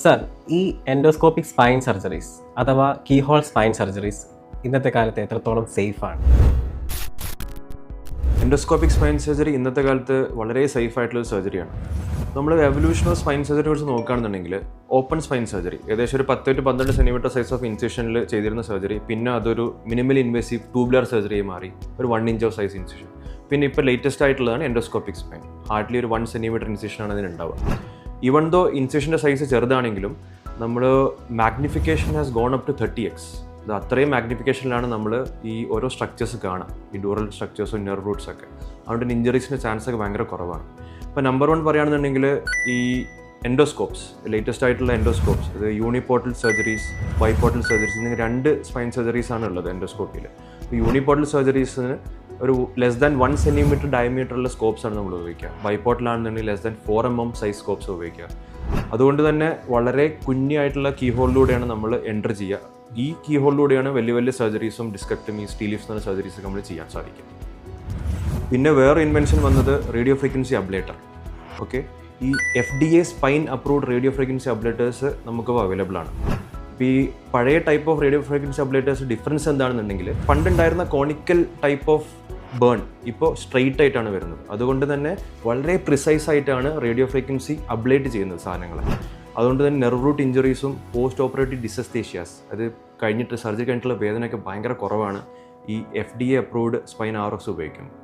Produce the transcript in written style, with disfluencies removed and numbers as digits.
Sir, ഈ endoscopic spine surgeries അഥവാ keyhole spine surgeries ഇന്നത്തെ കാലത്ത് എത്രത്തോളം സേഫാണ്? എൻഡോസ്കോപ്പിക് സ്പൈൻ സർജറി ഇന്നത്തെ കാലത്ത് വളരെ സേഫ് ആയിട്ടുള്ള സർജറിയാണ്. നമ്മൾ എവല്യൂഷൻ ഓഫ് സ്പൈൻ സർജറി കുറിച്ച് നോക്കുകയാണെന്നുണ്ടെങ്കിൽ ഓപ്പൺ സ്പൈൻ സർജറി ഏകദേശം ഒരു 10 to 12 സെൻറ്റിമീറ്റർ സൈസ് ഓഫ് ഇൻസിഷനിൽ ചെയ്തിരുന്ന സർജറി പിന്നെ അതൊരു മിനിമൽ ഇൻവേസീവ് ട്യൂബുലർ സർജറിയായി മാറി ഒരു 1 inch ഓഫ് സൈസ് ഇൻസിഷൻ. പിന്നെ ഇപ്പോൾ ലേറ്റസ്റ്റ് ആയിട്ടുള്ളതാണ് എൻഡോസ്കോപ്പിക് സ്പൈൻ. ഹാർഡ്ലി ഒരു 1 centimeter ഇൻസിഷനാണ് അതിനുണ്ടാവുക. ഈവൺ ദോ ഇൻസിഷൻ്റെ സൈസ് ചെറുതാണെങ്കിലും നമ്മൾ magnification has gone up to 30x. അത് അത്രയും മാഗ്നിഫിക്കേഷനിലാണ് നമ്മൾ ഈ ഓരോ സ്ട്രക്ചേഴ്സ് കാണാം, ഈ ഡ്യൂറൽ സ്ട്രക്ചേഴ്സും നെർവ് റൂട്ട്സ് ഒക്കെ. അതുകൊണ്ട് ഇഞ്ചറീസിൻ്റെ ചാൻസ് ഒക്കെ ഭയങ്കര കുറവാണ്. ഇപ്പോൾ നമ്പർ 1 പറയുകയാണെന്നുണ്ടെങ്കിൽ ഈ എൻഡോസ്കോപ്സ്, ലേറ്റസ്റ്റ് ആയിട്ടുള്ള എൻഡോസ്കോപ്സ്, ഇത് യൂണിപോർട്ടൽ സർജറീസ്, ബൈപോർട്ടൽ സർജറീസ് എന്നിങ്ങനെ 2 സ്പൈൻ സർജറീസ് ആണ് ഉള്ളത് എൻഡോസ്കോപ്പിയിൽ. ഇപ്പോൾ യൂണിപോർട്ടൽ സർജറീസിന് ഒരു ലെസ് ദാൻ 1 centimeter ഡയമീറ്ററുള്ള സ്കോപ്സാണ് നമ്മൾ ഉപയോഗിക്കുക. ബൈപോർട്ടലാണെന്നുണ്ടെങ്കിൽ less than 4 mm size scopes ഉപയോഗിക്കുക. അതുകൊണ്ട് തന്നെ വളരെ കുഞ്ഞായിട്ടുള്ള കീഹോളിലൂടെയാണ് നമ്മൾ എൻ്റർ ചെയ്യുക. ഈ കീഹോളിലൂടെയാണ് വലിയ വലിയ സർജറീസും ഡിസ്കക്ടമി, സ്റ്റീലിഫ്സ് എന്ന സർജറീസൊക്കെ നമ്മൾ ചെയ്യാൻ സാധിക്കും. പിന്നെ വേറെ ഇൻവെൻഷൻ വന്നത് റേഡിയോ ഫ്രീക്വൻസി അബ്ലേറ്റർ. ഓക്കെ, ഈ FDA spine approved radio frequency ablators നമുക്ക് അവൈലബിൾ ആണ്. ഇപ്പോൾ ഈ പഴയ type of radio frequency ablators difference എന്താണെന്നുണ്ടെങ്കിൽ പണ്ടുണ്ടായിരുന്ന കോണിക്കൽ ടൈപ്പ് ഓഫ് ബേൺ ഇപ്പോൾ സ്ട്രെയിറ്റ് ആയിട്ടാണ് വരുന്നത്. അതുകൊണ്ട് തന്നെ വളരെ പ്രിസൈസ് ആയിട്ടാണ് റേഡിയോ ഫ്രീക്വൻസി അബ്ലേറ്റ് ചെയ്യുന്നത് സാധനങ്ങൾ. അതുകൊണ്ട് തന്നെ നെർവ് റൂട്ട് ഇഞ്ചുറീസും പോസ്റ്റ് ഓപ്പറേറ്റീവ് ഡിസസ്തേഷ്യാസ്, അത് കഴിഞ്ഞിട്ട് സർജറി കഴിഞ്ഞിട്ടുള്ള വേദനയൊക്കെ ഭയങ്കര കുറവാണ് ഈ FDA അപ്രൂവ്ഡ് സ്പൈൻ RFs ഉപയോഗിക്കുന്നത്.